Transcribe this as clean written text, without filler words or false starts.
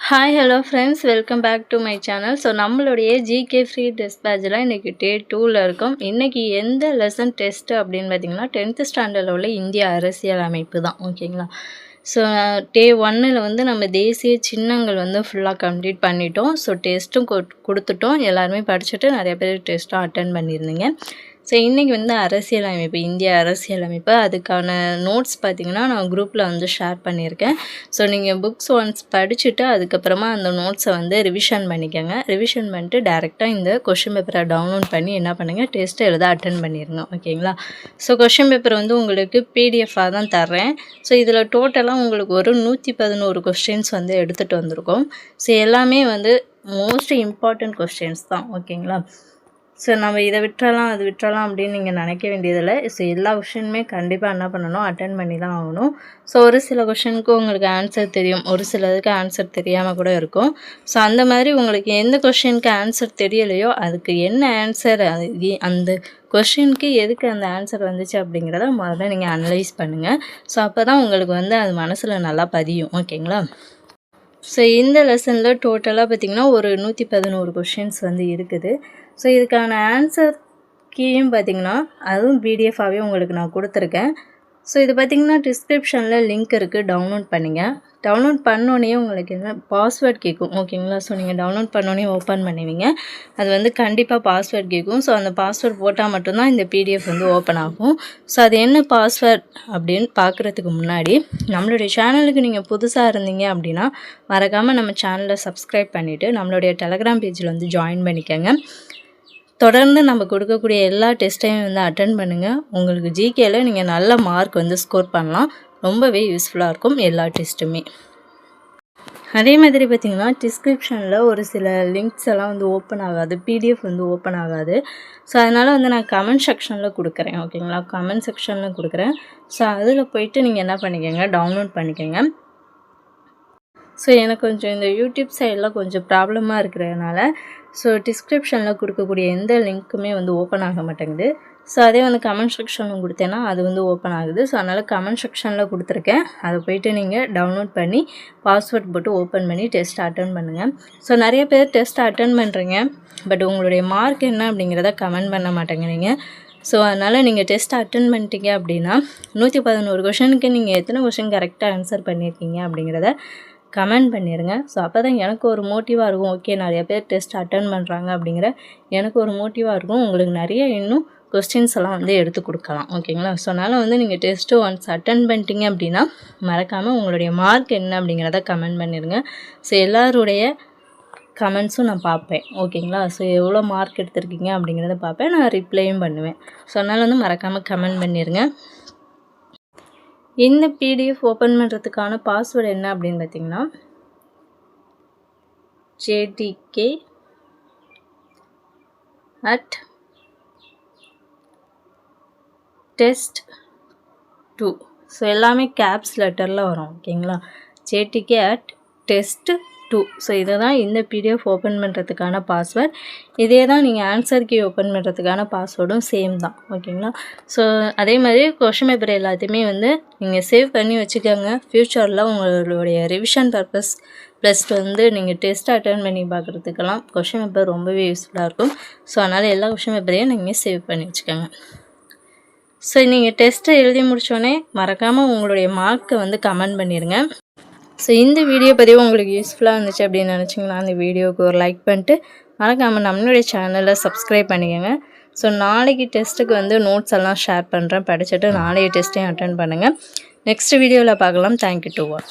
Hi hello friends, welcome back to my channel. So நம்மளுடைய GK free test பேட்சில் இன்றைக்கி டே 2ல் இருக்கும். இன்றைக்கி எந்த லெசன் டெஸ்ட்டு அப்படின்னு பார்த்திங்கன்னா 10th ஸ்டாண்டர்டில் உள்ள இந்திய அரசியல் அமைப்பு தான். ஓகேங்களா? ஸோ டே 1ல் வந்து நம்ம தேசிய சின்னங்கள் வந்து ஃபுல்லாக கம்ப்ளீட் பண்ணிட்டோம். ஸோ டெஸ்ட்டும் கொடுத்துட்டோம். எல்லாருமே படிச்சுட்டு நிறைய பேர் டெஸ்ட்டும் அட்டன் பண்ணியிருந்தீங்க. ஸோ இன்றைக்கி வந்து அரசியலமைப்பு, இந்திய அரசியலமைப்பு, அதுக்கான நோட்ஸ் பார்த்திங்கன்னா நான் குரூப்பில் வந்து ஷேர் பண்ணியிருக்கேன். ஸோ நீங்கள் புக்ஸ் ஒன்ஸ் படிச்சுட்டு அதுக்கப்புறமா அந்த நோட்ஸை வந்து ரிவிஷன் பண்ணிக்கோங்க. ரிவிஷன் பண்ணிட்டு டேரெக்டாக இந்த கொஷின் பேப்பரை டவுன்லோட் பண்ணி என்ன பண்ணுங்கள், டெஸ்ட்டை எழுத அட்டன் பண்ணிடுங்க. ஓகேங்களா? ஸோ கொஷின் பேப்பர் வந்து உங்களுக்கு பிடிஎஃபாக தான் தர்றேன். ஸோ இதில் டோட்டலாக உங்களுக்கு ஒரு 111 கொஸ்டின்ஸ் வந்து எடுத்துகிட்டு வந்திருக்கோம். ஸோ எல்லாமே வந்து மோஸ்ட் இம்பார்ட்டண்ட் கொஸ்டின்ஸ் தான். ஓகேங்களா? ஸோ நம்ம இதை விட்டுறலாம் அது விட்டுறலாம் அப்படின்னு நீங்கள் நினைக்க வேண்டியதில்லை. ஸோ எல்லா கொஷினுமே கண்டிப்பாக என்ன பண்ணணும், அட்டன் பண்ணி தான் ஆகணும். ஸோ ஒரு சில கொஷனுக்கு உங்களுக்கு ஆன்சர் தெரியும், ஒரு சிலதுக்கு ஆன்சர் தெரியாமல் கூட இருக்கும். ஸோ அந்த மாதிரி உங்களுக்கு எந்த கொஷினுக்கு ஆன்சர் தெரியலையோ அதுக்கு என்ன ஆன்சர், அந்த கொஷினுக்கு எதுக்கு அந்த ஆன்சர் வந்துச்சு அப்படிங்கிறத முதல்ல நீங்கள் அனலைஸ் பண்ணுங்கள். ஸோ அப்போ தான் உங்களுக்கு வந்து அது மனசில் நல்லா பதியும். ஓகேங்களா? ஸோ இந்த லெசனில் டோட்டலாக பார்த்திங்கன்னா ஒரு 111 கொஷின்ஸ் வந்து இருக்குது. ஸோ இதுக்கான ஆன்சர் கீயும் பார்த்திங்கன்னா அதுவும் பிடிஎஃபாகவே உங்களுக்கு நான் கொடுத்துருக்கேன். ஸோ இது பார்த்திங்கன்னா டிஸ்கிரிப்ஷனில் லிங்க் இருக்குது, டவுன்லோட் பண்ணிங்க. டவுன்லோட் பண்ணோன்னே உங்களுக்கு என்ன பாஸ்வேர்ட் கேட்கும். ஓகேங்களா? ஸோ நீங்கள் டவுன்லோட் பண்ணோன்னே ஓப்பன் பண்ணுவீங்க. அது வந்து கண்டிப்பாக பாஸ்வேர்ட் கேட்கும். ஸோ அந்த பாஸ்வேர்ட் போட்டால் மட்டும்தான் இந்த பிடிஎஃப் வந்து ஓப்பன் ஆகும். ஸோ அது என்ன பாஸ்வேர்ட் அப்படின்னு பார்க்குறதுக்கு முன்னாடி நம்மளுடைய சேனலுக்கு நீங்கள் புதுசாக இருந்தீங்க அப்படின்னா மறக்காமல் நம்ம சேனலை சப்ஸ்கிரைப் பண்ணிவிட்டு நம்மளுடைய டெலகிராம் பேஜில் வந்து ஜாயின் பண்ணிக்கோங்க. தொடர்ந்து நம்ம கொடுக்கக்கூடிய எல்லா டெஸ்ட்டையும் வந்து அட்டன் பண்ணுங்கள். உங்களுக்கு ஜிகேல நீங்கள் நல்ல மார்க் வந்து ஸ்கோர் பண்ணலாம். ரொம்பவே யூஸ்ஃபுல்லாக இருக்கும் எல்லா டெஸ்ட்டுமே. அதே மாதிரி பார்த்திங்கன்னா டிஸ்கிரிப்ஷனில் ஒரு சில லிங்க்ஸ் எல்லாம் வந்து ஓப்பன் ஆகாது, பிடிஎஃப் வந்து ஓப்பன் ஆகாது. ஸோ அதனால் வந்து நான் கமெண்ட் செக்ஷனில் கொடுக்குறேன். ஓகேங்களா? கமெண்ட் செக்ஷனில் கொடுக்குறேன். ஸோ அதில் போய்ட்டு நீங்கள் என்ன பண்ணிக்கோங்க, டவுன்லோட் பண்ணிக்கோங்க. ஸோ எனக்கு கொஞ்சம் இந்த யூடியூப் சைடெலாம் கொஞ்சம் ப்ராப்ளமாக இருக்கிறதுனால ஸோ டிஸ்கிரிப்ஷனில் கொடுக்கக்கூடிய எந்த லிங்க்குமே வந்து ஓப்பன் ஆக மாட்டேங்குது. ஸோ அதே வந்து கமெண்ட் செக்ஷனில் கொடுத்தேன்னா அது வந்து ஓப்பன் ஆகுது. ஸோ அதனால் கமெண்ட் செக்ஷனில் கொடுத்துருக்கேன். அதை போய்ட்டு நீங்கள் டவுன்லோட் பண்ணி பாஸ்வேர்ட் போட்டு ஓப்பன் பண்ணி டெஸ்ட் அட்டன் பண்ணுங்கள். ஸோ நிறைய பேர் டெஸ்ட் அட்டன் பண்ணுறீங்க, பட் உங்களுடைய மார்க் என்ன அப்படிங்கிறத கமெண்ட் பண்ண மாட்டேங்கிறீங்க. ஸோ அதனால் நீங்கள் டெஸ்ட் அட்டன் பண்ணிட்டீங்க அப்படின்னா 111 கொஷனுக்கு நீங்கள் எத்தனை கொஷின் கரெக்டாக ஆன்சர் பண்ணியிருக்கீங்க அப்படிங்கிறத கமெண்ட் பண்ணிடுங்க. ஸோ அப்போ தான் எனக்கு ஒரு மோட்டிவாக இருக்கும். ஓகே, நிறைய பேர் டெஸ்ட் அட்டன் பண்ணுறாங்க அப்படிங்கிற எனக்கு ஒரு மோட்டிவாக இருக்கும். உங்களுக்கு நிறைய இன்னும் கொஸ்டின்ஸ் எல்லாம் வந்து எடுத்து கொடுக்கலாம். ஓகேங்களா? ஸோ அதனால் வந்து நீங்கள் டெஸ்ட்டு ஒன்ஸ் அட்டன் பண்ணிட்டீங்க அப்படின்னா மறக்காமல் உங்களுடைய மார்க் என்ன அப்படிங்கிறத கமெண்ட் பண்ணிடுங்க. ஸோ எல்லாருடைய கமெண்ட்ஸும் நான் பார்ப்பேன். ஓகேங்களா? ஸோ எவ்வளோ மார்க் எடுத்திருக்கீங்க அப்படிங்கிறத பார்ப்பேன், நான் ரிப்ளையும் பண்ணுவேன். ஸோ அதனால் வந்து மறக்காமல் கமெண்ட் பண்ணிடுங்க. இந்த பிடிஎஃப் ஓப்பன் பண்ணுறதுக்கான பாஸ்வேர்டு என்ன அப்படின்னு பார்த்தீங்கன்னா JTK@test2. ஸோ எல்லாமே கேப்ஸ் லெட்டரில் வரும். ஓகேங்களா? JTK@test2. ஸோ இதை தான் இந்த பிடிஎஃப் ஓப்பன் பண்ணுறதுக்கான பாஸ்வேர்ட். இதே தான் நீங்கள் ஆன்சர் கீ ஓப்பன் பண்ணுறதுக்கான பாஸ்வேர்டும் சேம் தான். ஓகேங்களா? ஸோ அதே மாதிரி கொஷின் பேப்பர் எல்லாத்தையுமே வந்து நீங்கள் சேவ் பண்ணி வச்சுக்கோங்க. ஃப்யூச்சரில் உங்களுடைய ரிவிஷன் பர்பஸ் ப்ளஸ் வந்து நீங்கள் டெஸ்ட் அட்டன் பண்ணி பார்க்குறதுக்கெல்லாம் கொஷின் பேப்பர் ரொம்பவே யூஸ்ஃபுல்லாக இருக்கும். ஸோ அதனால் எல்லா கொஷின் பேப்பரையும் நீங்கள் சேவ் பண்ணி வச்சுக்கோங்க. ஸோ நீங்கள் டெஸ்ட்டை எழுதி முடித்தோடனே மறக்காமல் உங்களுடைய மார்க்கை வந்து கமெண்ட் பண்ணிடுங்க. ஸோ இந்த வீடியோ பதிவு உங்களுக்கு யூஸ்ஃபுல்லாக இருந்துச்சு அப்படின்னு நினச்சிங்கன்னா அந்த வீடியோவுக்கு ஒரு லைக் பண்ணிட்டு மறக்காமல் நம்மளுடைய சேனலை சப்ஸ்கிரைப் பண்ணிக்கோங்க. ஸோ நாளைக்கு டெஸ்ட்டுக்கு வந்து நோட்ஸ் எல்லாம் ஷேர் பண்ணுறேன், படிச்சுட்டு நாளைக்கு டெஸ்ட்டையும் அட்டன் பண்ணுங்கள். நெக்ஸ்ட் வீடியோவில் பார்க்கலாம். Thank you to all.